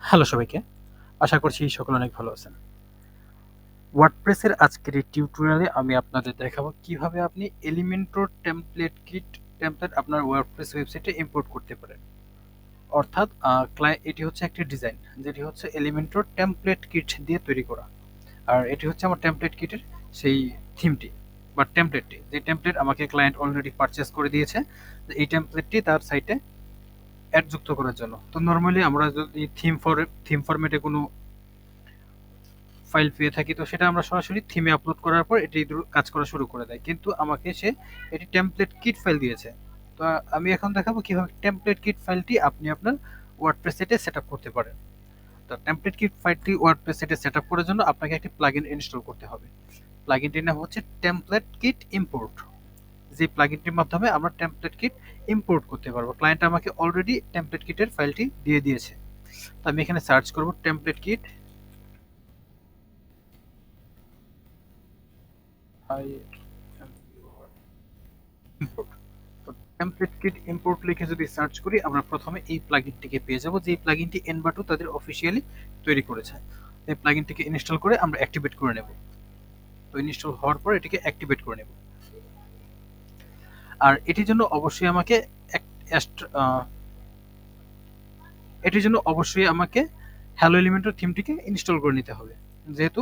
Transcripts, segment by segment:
Hello সবাইকে, আশা করছি সকলে অনেক ভালো আছেন। ওয়ার্ডপ্রেসের আজকের এই টিউটোরিয়ালে আমি আপনাদের দেখাবো কিভাবে আপনি এলিমেন্টর টেমপ্লেট কিট টেমপ্লেট আপনার ওয়ার্ডপ্রেস ওয়েবসাইটে ইম্পোর্ট করতে পারেন। অর্থাৎ এটি হচ্ছে একটি ডিজাইন যেটি হচ্ছে এলিমেন্টর টেমপ্লেট কিট দিয়ে তৈরি করা। আর এটি হচ্ছে আমার টেমপ্লেট কিটের সেই থিমটি বা টেমপ্লেটটি, যে টেমপ্লেট আমাকে ক্লায়েন্ট অলরেডি পারচেস করে দিয়েছে। এই টেমপ্লেটটি তার সাইটে অ্যাড যুক্ত করার জন্য। তো নর্মালি আমরা যদি থিম ফরম্যাটে কোনো ফাইল পেয়ে থাকি, তো সেটা আমরা সরাসরি থিমে আপলোড করার পর এটি কাজ করা শুরু করে দেয়, কিন্তু আমাকে সে এটি টেমপ্লেট কিট ফাইল দিয়েছে। তো আমি এখন দেখাবো কিভাবে টেমপ্লেট কিট ফাইলটি আপনি আপনার ওয়ার্ডপ্রেস সাইটে সেট আপ করতে পারেন। তো টেমপ্লেট কিট ফাইলটি ওয়ার্ডপ্রেস সাইটে সেট আপ করার জন্য আপনাকে একটি প্লাগইন ইনস্টল করতে হবে। প্লাগইনটির নাম হচ্ছে টেমপ্লেট কিট ইম্পোর্ট। যে প্লাগইনটির মাধ্যমে আমরা টেমপ্লেট কিট ইম্পোর্ট করতে পারবো। ক্লায়েন্ট আমাকে অলরেডি টেমপ্লেট কিটের ফাইলটি দিয়ে দিয়েছে। তো আমি এখানে সার্চ করব টেমপ্লেট কিট ইম্পোর্ট। তো টেমপ্লেট কিট ইম্পোর্ট লিখে যদি সার্চ করি, আমরা প্রথমে এই প্লাগইনটিকে পেয়ে যাব, যে প্লাগইনটি এনভাটো তাদের অফিসিয়ালি তৈরি করেছে। এই প্লাগইনটিকে ইনস্টল করে আমরা অ্যাক্টিভেট করে নেব। তো ইনস্টল হওয়ার পর এটিকে অ্যাক্টিভেট করে নেব। আর এটির জন্য অবশ্যই আমাকে হ্যালো এলিমেন্টর থিমটিকে ইনস্টল করে নিতে হবে। যেহেতু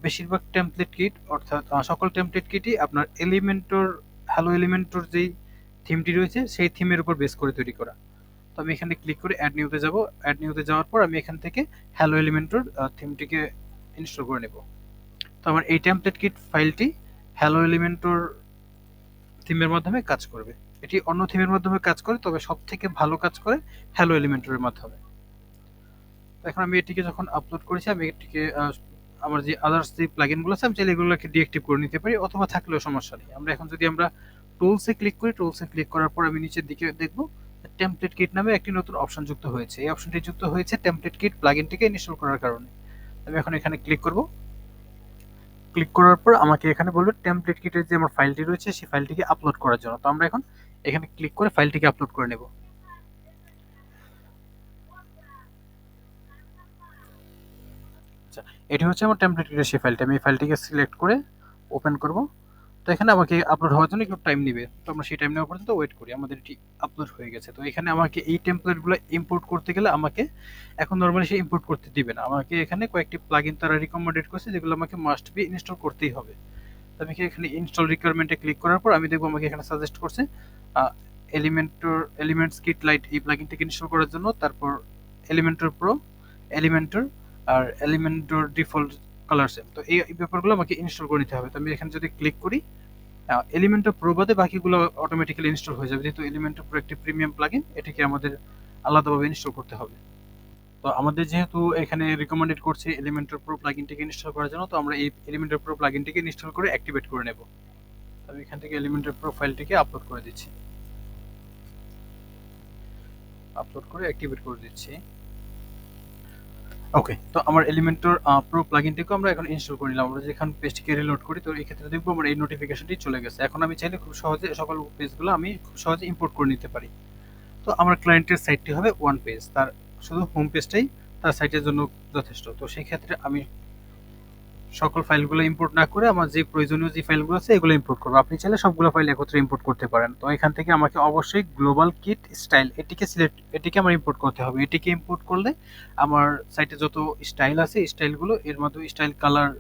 বেশিরভাগ টেমপ্লেট কিট, অর্থাৎ সকল টেমপ্লেট কিটই আপনার হ্যালো এলিমেন্টর যেই থিমটি রয়েছে সেই থিমের উপর বেস করে তৈরি করা। তো আমি এখানে ক্লিক করে অ্যাড নিউতে যাব। অ্যাড নিউতে যাওয়ার পর আমি এখান থেকে হ্যালো এলিমেন্টর থিমটিকে ইনস্টল করে নেব। তো আমার এই টেমপ্লেট কিট ফাইলটি হ্যালো এলিমেন্টর থিমের মাধ্যমে কাজ করবে। এটি অন্য থিমের মাধ্যমে কাজ করে, তবে সব থেকে ভালো কাজ করে হ্যালো এলিমেন্টরের মাধ্যমে। এখন আমি এটিকে যখন আপলোড করেছি, আমি এটিকে আমার যে আদার্স যে প্লাগইনগুলো আছে আমি চাইলে এগুলোকে ডিঅ্যাক্টিভ করে নিতে পারি, অথবা থাকলেও সমস্যা নেই। আমরা এখন যদি আমরা টুলসে ক্লিক করি, টুলসে ক্লিক করার পর আমি নিচের দিকে দেখব টেমপ্লেট কিট নামে একটি নতুন অপশন যুক্ত হয়েছে। এই অপশনটি যুক্ত হয়েছে টেমপ্লেট কিট প্লাগইনটিকে ইনস্টল করার কারণে। আমি এখন এখানে ক্লিক করব। ক্লিক করার পর আমাকে এখানে বলবে টেমপ্লেট কিটের যে আমার ফাইলটি রয়েছে সেই ফাইলটিকে আপলোড করার জন্য। তো আমরা এখন এখানে ক্লিক করে ফাইলটিকে আপলোড করে নেব। আচ্ছা, এটি হচ্ছে আমার টেমপ্লেট কিটের সেই ফাইলটা। আমি এই ফাইলটিকে সিলেক্ট করে ওপেন করব। তো এখানে আমাকে আপলোড হওয়ার জন্য একটু টাইম নেবে, তো আমরা সেই টাইম নেওয়া পর্যন্ত ওয়েট করি। আমাদের এটি আপলোড হয়ে গেছে। তো এখানে আমাকে এই টেমপ্লেটগুলো ইম্পোর্ট করতে গেলে আমাকে এখন নর্মালি সে ইম্পোর্ট করতে দিবে না। আমাকে এখানে কয়েকটি প্লাগইন তারা রিকমেন্ডেড করছে, যেগুলো আমাকে মাস্ট বি ইনস্টল করতেই হবে। তো আমি এখানে ইনস্টল রিকোয়ারমেন্টে ক্লিক করার পর আমি দেখবো আমাকে এখানে সাজেস্ট করছে এলিমেন্টস কিট লাইট এই প্লাগইনটিকে ইনস্টল করার জন্য, তারপর এলিমেন্টর প্রো, এলিমেন্টর আর এলিমেন্টর ডিফল্ট কালার সেম। তো এই ব্যাপারগুলো আমাকে ইনস্টল করে নিতে হবে। তো আমি এখানে যদি ক্লিক করি, এলিমেন্টর প্রো বাদে বাকিগুলো অটোমেটিক্যালি ইনস্টল হয়ে যাবে, যেহেতু এলিমেন্টর প্রো একটি প্রিমিয়াম প্লাগইন, এটিকে আমাদের আলাদাভাবে ইনস্টল করতে হবে। তো আমাদের যেহেতু এখানে রিকমেন্ডেড করছে এলিমেন্টর প্রো প্লাগইনটিকে ইনস্টল করার জন্য, তো আমরা এই এলিমেন্টর প্রো প্লাগইনটিকে ইনস্টল করে অ্যাক্টিভেট করে নেব। আমি এখান থেকে এলিমেন্টর প্রো ফাইলটিকে আপলোড করে দিচ্ছি। আপলোড করে অ্যাক্টিভেট করে দিচ্ছি। ওকে, তো আমার এলিমেন্টর প্রো প্লাগইনটিকে আমরা এখন ইনস্টল করে নিলাম। আমরা যেখানে পেজটিকে রিলোড করি, তো এই ক্ষেত্রে দেখবো আমার এই নোটিফিকেশনটি চলে গেছে। এখন আমি চাইলে খুব সহজে সকল পেজগুলো আমি খুব সহজে ইম্পোর্ট করে নিতে পারি। তো আমার ক্লায়েন্টের সাইটটি হবে ওয়ান পেজ, তার শুধু হোম পেজটাই তার সাইটের জন্য যথেষ্ট। তো সেই ক্ষেত্রে আমি সকল ফাইলগুলো ইম্পোর্ট না করে আমার যে প্রয়োজনীয় যে ফাইলগুলো আছে এগুলো ইম্পোর্ট করবো। আপনি চাইলে সবগুলো ফাইল একত্রে ইম্পোর্ট করতে পারেন। তো এখান থেকে আমাকে অবশ্যই গ্লোবাল কিট স্টাইল এটিকে আমার ইম্পোর্ট করতে হবে। এটিকে ইম্পোর্ট করলে আমার সাইটে যত স্টাইল আছে স্টাইলগুলো এর মাধ্যমে স্টাইল কালার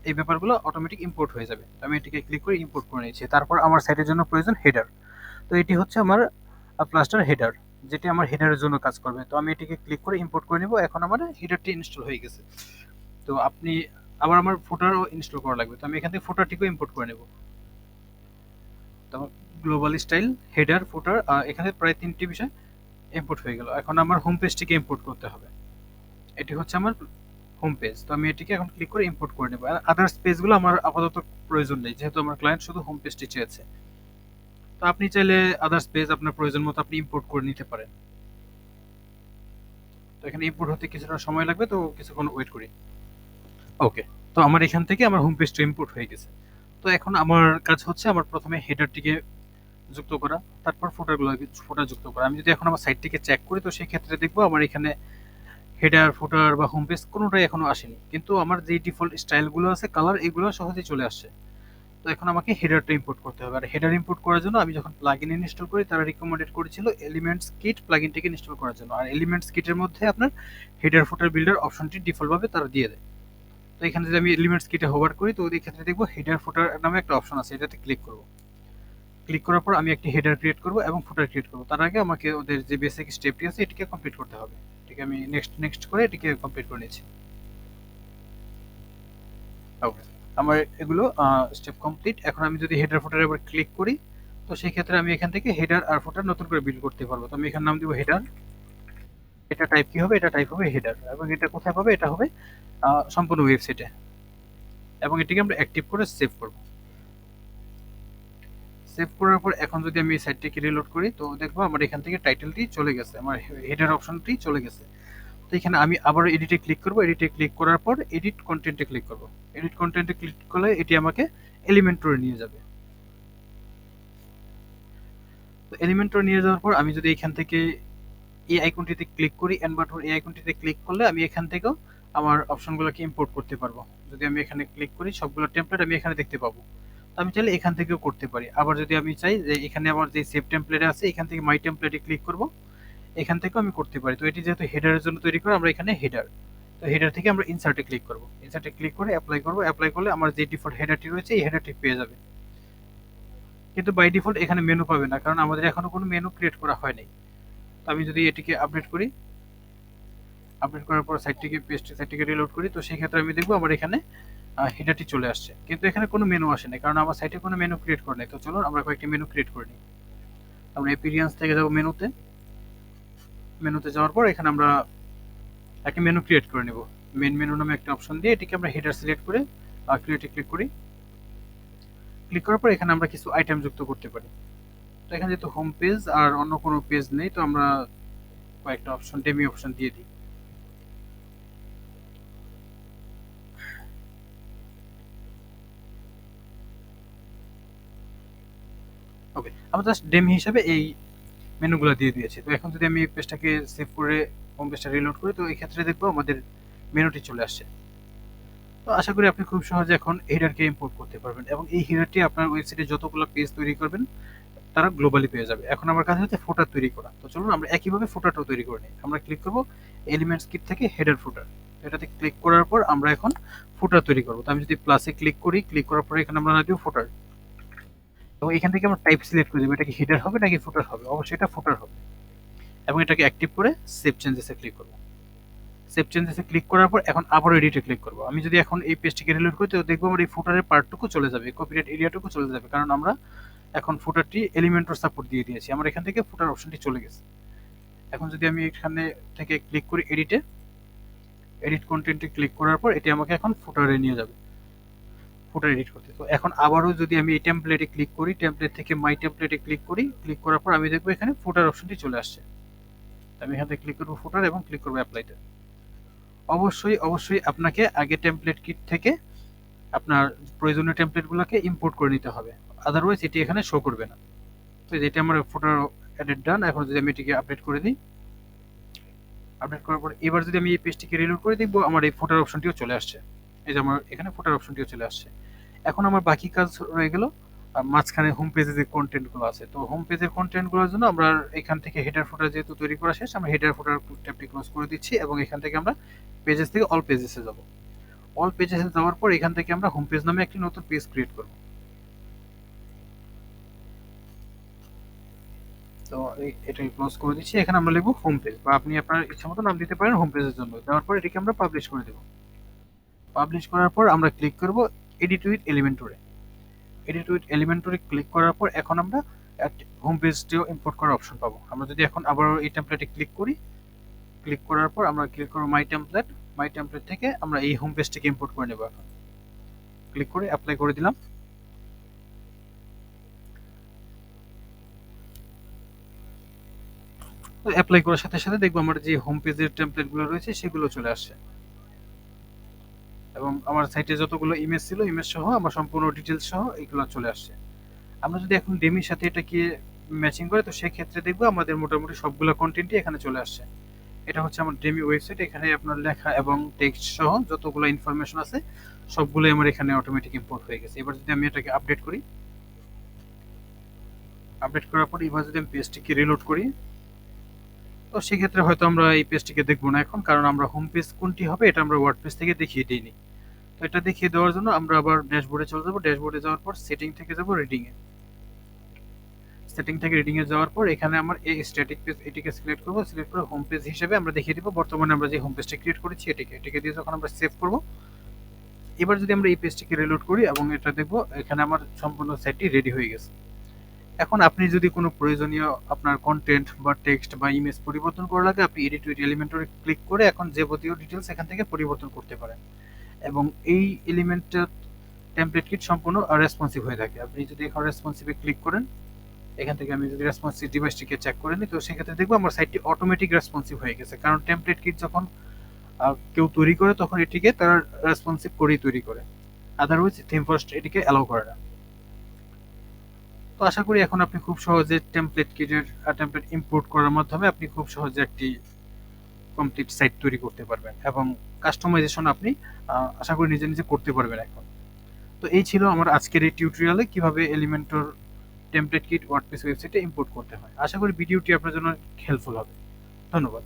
এই ব্যাপারগুলো অটোমেটিক ইম্পোর্ট হয়ে যাবে। আমি এটিকে ক্লিক করে ইম্পোর্ট করে নিয়েছি। তারপর আমার সাইটের জন্য প্রয়োজন হেডার। তো এটি হচ্ছে আমার প্লাস্টার হেডার, যেটি আমার হেডারের জন্য কাজ করবে। তো আমি এটিকে ক্লিক করে ইম্পোর্ট করে নেব। এখন আমার হেডারটি ইনস্টল হয়ে গেছে। তো আপনি আবার আমার ফুটারও ইনস্টল করা লাগবে। তো আমি এখান থেকে ফুটারটিকেও ইম্পোর্ট করে নেব। তো আমার গ্লোবাল স্টাইল, হেডার, ফুটার, এখানে প্রায় 3টি বিষয় ইম্পোর্ট হয়ে গেল। এখন আমার হোম পেজটিকে ইম্পোর্ট করতে হবে। এটি হচ্ছে আমার হোম পেজ। তো আমি এটিকে এখন ক্লিক করে ইম্পোর্ট করে নেব। আর আদার্স পেজগুলো আমার আপাতত প্রয়োজন নেই, যেহেতু আমার ক্লায়েন্ট শুধু হোম পেজটি চেয়েছে। তো আপনি চাইলে আদার্স পেজ আপনার প্রয়োজন মতো আপনি ইম্পোর্ট করে নিতে পারেন। তো এখানে ইম্পোর্ট হতে কিছুটা সময় লাগবে, তো কিছুক্ষণ ওয়েট করি। ওকে, তো আমার এখান থেকে আমার হোম পেজটা ইম্পোর্ট হয়ে গেছে। তো এখন আমার কাজ হচ্ছে আমার প্রথমে হেডারটিকে যুক্ত করা, তারপর ফুটার যুক্ত করা। আমি যদি এখন আমার সাইটটিকে চেক করি, তো সেই ক্ষেত্রে দেখবো আমার এখানে হেডার ফুটার বা হোম পেজ কোনোটাই এখনো আসেনি, কিন্তু আমার যে ডিফল্ট স্টাইলগুলো আছে কালার এগুলো সহজেই চলে আসছে। তো এখন আমাকে হেডারটা ইম্পোর্ট করতে হবে। আর হেডার ইম্পোর্ট করার জন্য আমি যখন প্লাগইন ইনস্টল করি তারা রিকমেন্ডেড করেছিল এলিমেন্টস কিট প্লাগইনটিকে ইনস্টল করার জন্য। আর এলিমেন্টস কিটের মধ্যে আপনার হেডার ফুটার বিল্ডার অপশনটি ডিফল্টভাবে তারা দিয়ে দেয়। তো এখানে যদি আমি এলিমেন্টস কিটে হোভার করি তো ওই ক্ষেত্রে দেখবো হেডার ফুটার নামে একটা অপশন আছে, এটাতে ক্লিক করব। ক্লিক করার পর আমি একটি হেডার ক্রিয়েট করব এবং ফুটার ক্রিয়েট করব। তার আগে আমাকে ওদের যে বেসিক স্টেপটি আছে এটিকে কমপ্লিট করতে হবে। ঠিক আমি নেক্সট নেক্সট করে এটিকে কমপ্লিট করে নিচ্ছি। ওকে, আমার এগুলো স্টেপ কমপ্লিট। এখন আমি যদি হেডার ফুটার এবার ক্লিক করি তো সেই ক্ষেত্রে আমি এখান থেকে হেডার আর ফুটার নতুন করে বিল্ড করতে পারবো। তো আমি এখানে নাম দিব হেডার। এটা টাইপ কি হবে? এটা টাইপ হবে হেডার। এবং এটা কোথায় পাবে? এটা হবে সম্পূর্ণ ওয়েবসাইটে। এবং এটিকে আমরা অ্যাক্টিভ করে সেভ করব। সেভ করার পর এখন যদি আমি এই সাইটটিকে রিলোড করি তো দেখবো আমার এখান থেকে টাইটেলটি চলে গেছে, আমার হেডার অপশনটি চলে গেছে। তো এখানে আমি আবার এডিটে ক্লিক করব। এডিটে ক্লিক করার পর এডিট কন্টেন্টে ক্লিক করব। এডিট কন্টেন্টে ক্লিক করলে এটি আমাকে এলিমেন্টরে নিয়ে যাবে। তো এলিমেন্টরে নিয়ে যাওয়ার পর আমি যদি এখান থেকে এই আইকনটিতে ক্লিক করি, এন্ড বাটন এই আইকনটিতে ক্লিক করলে আমি এখান থেকেও আমার অপশনগুলোকে ইম্পোর্ট করতে পারবো। যদি আমি এখানে ক্লিক করি সবগুলো টেমপ্লেট আমি এখানে দেখতে পাবো। তো আমি চাইলে এখান থেকেও করতে পারি। আবার যদি আমি চাই যে এখানে আমার যে সেভ টেমপ্লেট আছে এখান থেকে মাই টেমপ্লেটে ক্লিক করব, এখান থেকেও আমি করতে পারি। তো এটি যেহেতু হেডারের জন্য তৈরি করা, আমরা এখানে হেডার, তো হেডার থেকে আমরা ইনসার্টে ক্লিক করব। ইনসার্টে ক্লিক করে অ্যাপ্লাই করব। অ্যাপ্লাই করলে আমার যে ডিফল্ট হেডারটি রয়েছে এই হেডারটি পেয়ে যাবে। কিন্তু বাই ডিফল্ট এখানে মেনু পাবে না, কারণ আমাদের এখনো কোনো মেনু ক্রিয়েট করা হয়নি। তো আমি যদি এটিকে আপডেট করি, আপডেট করার পর সাইটটিকে রিলোড করি তো সেই ক্ষেত্রে আমি দেখবো আমার এখানে হেডারটি চলে আসছে, কিন্তু এখানে কোনো মেনু আসে না, কারণ আমার সাইটে কোনো মেনু ক্রিয়েট করে নাই। তো চলুন আমরা কয়েকটি মেনু ক্রিয়েট করে নিই। আমরা এপিরিয়েন্স থেকে যাবো মেনুতে। মেনুতে যাওয়ার পর এখানে আমরা একটা মেনু ক্রিয়েট করে নেব। মেন মেনু নামে একটা অপশন দিয়ে এটিকে আমরা হেডার সিলেক্ট করে ক্রিয়েটে ক্লিক করি। ক্লিক করার পর এখানে আমরা কিছু আইটেম যুক্ত করতে পারি। তো এখানে যেহেতু হোম পেজ আর অন্য কোনো পেজ নেই তো আমরা কয়েকটা অপশন ডেমি অপশন দিয়ে দিই। ওকে, আমরা জাস্ট ডেমি হিসাবে এই মেনুগুলো দিয়ে দিয়েছি। তো এখন যদি আমি এই পেজটাকে সেভ করে হোম পেজটা রিলোড করি তো এই ক্ষেত্রে দেখবো আমাদের মেনুটি চলে আসছে। তো আশা করি আপনি খুব সহজে এখন হেডারকে ইম্পোর্ট করতে পারবেন এবং এই হেডারটি আপনার ওয়েবসাইটে যতগুলো পেজ তৈরি করবেন তারা গ্লোবালি পেয়ে যাবে। এখন আমার কাজ হচ্ছে ফুটার তৈরি করা। তো চলুন আমরা একইভাবে ফুটারটাও তৈরি করে নিই। আমরা ক্লিক করব এলিমেন্টস কিট থেকে হেডার ফুটার, এটাতে ক্লিক করার পর আমরা এখন ফুটার তৈরি করব। তো আমি যদি প্লাসে ক্লিক করি, ক্লিক করার পরে এখানে আমরা দিব ফুটার এবং এখান থেকে আমরা টাইপ সিলেক্ট করে দেবো, এটা কি হেডার হবে নাকি ফুটার হবে। অবশ্যই এটা ফুটার হবে এবং এটাকে অ্যাক্টিভ করে সেভ চেঞ্জেসে ক্লিক করব। সেভ চেঞ্জেসে ক্লিক করার পর এখন আবার এডিটে ক্লিক করব। আমি যদি এখন এই পেজটিকে রিলোড করি তো দেখবো আমার এই ফুটারের পার্টটুকু চলে যাবে, কপিরাইট এরিয়াটুকু চলে যাবে, কারণ আমরা এখন ফুটারটি এলিমেন্টর সাপোর্ট দিয়ে দিয়েছি। আমার এখান থেকে ফুটার অপশনটি চলে গেছে। এখন যদি আমি এখানে থেকে ক্লিক করি এডিটে, এডিট কন্টেন্টে ক্লিক করার পর এটি আমাকে এখন ফুটারে নিয়ে যাবে, ফুটার এডিট করতে। তো এখন আবারও যদি আমি এই টেমপ্লেটে ক্লিক করি, টেমপ্লেট থেকে মাই টেমপ্লেটে ক্লিক করি, ক্লিক করার পর আমি দেখবো এখানে ফুটার অপশনটি চলে আসছে। আমি এখান থেকে ক্লিক করবো ফুটার এবং ক্লিক করবো অ্যাপ্লাইতে। অবশ্যই অবশ্যই আপনাকে আগে টেমপ্লেট কিট থেকে আপনার প্রয়োজনীয় টেমপ্লেটগুলোকে ইম্পোর্ট করে নিতে হবে, আদারওয়াইজ এটি এখানে শো করবে না। তো যেটা আমার ফুটার এডিট ডান। এখন যদি আমি এটিকে আপডেট করে দিই, আপডেট করার পর এবার যদি আমি এই পেজটিকে রিলোড করে দেখবো আমার এই ফুটার অপশনটিও চলে আসছে। এই যে আমার এখানে ফুটার অপশনটিও চলে আসছে। এখন আমার বাকি কাজ রয়ে গেল মাঝখানে হোম পেজে যে কন্টেন্টগুলো আছে। তো হোম পেজের কন্টেন্টগুলোর জন্য আমরা এখান থেকে হেডার ফুটার যেহেতু তৈরি করা শেষ, আমরা হেডার ফুটার ট্যাবটি ক্লোজ করে দিচ্ছি এবং এখান থেকে আমরা পেজেস থেকে অল পেজেসে যাব। অল পেজেসে যাওয়ার পর এখান থেকে আমরা হোম পেজ নামে একটি নতুন পেজ ক্রিয়েট করব। তো এটাকে ক্লোজ করে দিচ্ছি। এখানে আমরা লিখব হোম পেজ, বা আপনি আপনার ইচ্ছা মতো নাম দিতে পারেন হোম পেজের জন্য। দেওয়ার পর এটিকে আমরা পাবলিশ করে দেব। পাবলিশ করার পর আমরা ক্লিক করব এডিট উইথ এলিমেন্টরে। এডিট উইথ এলিমেন্টরে ক্লিক করার পর এখন আমরা হোম পেজটিও ইম্পোর্ট করার অপশন পাবো। আমরা যদি এখন আবার এই টেমপ্লেটে ক্লিক করি, ক্লিক করার পর আমরা ক্লিক করব মাই টেমপ্লেট। মাই টেমপ্লেট থেকে আমরা এই হোম পেজটিকে ইম্পোর্ট করে নেব। এখন ক্লিক করে অ্যাপ্লাই করে দিলাম। তো অ্যাপ্লাই করার সাথে সাথে দেখবো আমার যে হোম পেজের টেমপ্লেটগুলো রয়েছে সেগুলো চলে আসছে এবং আমার সাইটে যতগুলো ইমেজ ছিল ইমেজ সহ আমার সম্পূর্ণ ডিটেলস সহ এগুলো চলে আসছে। আমরা যদি এখন ডেমির সাথে এটাকে ম্যাচিং করে তো সেক্ষেত্রে দেখবো আমাদের মোটামুটি সবগুলো কন্টেন্টই এখানে চলে আসছে। এটা হচ্ছে আমার ডেমি ওয়েবসাইট। এখানে আপনার লেখা এবং টেক্সট সহ যতগুলো ইনফরমেশন আছে সবগুলোই আমার এখানে অটোমেটিক ইম্পোর্ট হয়ে গেছে। এবার যদি আমি এটাকে আপডেট করি, আপডেট করার পর এবার যদি আমি পেজটিকে রিলোড করি, তো সেক্ষেত্রে হয়তো আমরা এই পেজটিকে দেখবো না এখন, কারণ আমরা হোম পেজ কোনটি হবে এটা আমরা ওয়ার্ডপ্রেস থেকে দেখিয়ে দিইনি। তো এটা দেখিয়ে দেওয়ার জন্য আমরা আবার ড্যাশবোর্ডে চলে যাবো। ড্যাশবোর্ডে যাওয়ার পর সেটিং থেকে যাব রিডিং এ। সেটিং থেকে রিডিং এ যাওয়ার পর এখানে আমার এই স্ট্যাটিক পেজ এটিকে সিলেক্ট করব। সিলেক্ট করে হোম পেজ হিসেবে আমরা দেখিয়ে দিব বর্তমানে আমরা যে হোম পেজটা ক্রিয়েট করেছি এটিকে দিয়ে যখন আমরা সেভ করব, এবার যদি আমরা এই পেজটিকে রিলোড করি এবং এটা দেখব এখানে আমার সম্পূর্ণ সাইটটি রেডি হয়ে গেছে। এখন আপনি যদি কোনো প্রয়োজনীয় আপনার কন্টেন্ট বা টেক্সট বা ইমেজ পরিবর্তন করা লাগে, আপনি এডিট উইথ এলিমেন্টরে ক্লিক করে এখন যাবতীয় ডিটেলস এখান থেকে পরিবর্তন করতে পারেন। এবং এই এলিমেন্টের টেমপ্লেট কিট সম্পূর্ণ রেসপন্সিভ হয়ে থাকে। আপনি যদি এখন রেসপন্সিভে ক্লিক করেন, এখান থেকে আমি যদি রেসপন্সিভ ডিভাইসটিকে চেক করে নিই, তো সেক্ষেত্রে দেখবো আমার সাইটটি অটোমেটিক রেসপন্সিভ হয়ে গেছে। কারণ টেমপ্লেট কিট যখন কেউ তৈরি করে তখন এটিকে তারা রেসপন্সিভ করেই তৈরি করে, আদারওয়াইজ থিম ফার্স্ট এটিকে অ্যালাউ করে না। তো আশা করি এখন আপনি খুব সহজে টেমপ্লেট কিটের টেমপ্লেট ইম্পোর্ট করার মাধ্যমে আপনি খুব সহজে একটি কমপ্লিট সাইট তৈরি করতে পারবেন এবং কাস্টমাইজেশন আপনি আশা করি নিজে নিজে করতে পারবেন এখন। তো এই ছিল আমার আজকের এই টিউটোরিয়ালে কিভাবে এলিমেন্টর টেমপ্লেট কিট ওয়ার্ডপ্রেস ওয়েবসাইটে ইম্পোর্ট করতে হয়। আশা করি ভিডিওটি আপনার জন্য হেল্পফুল হবে। ধন্যবাদ।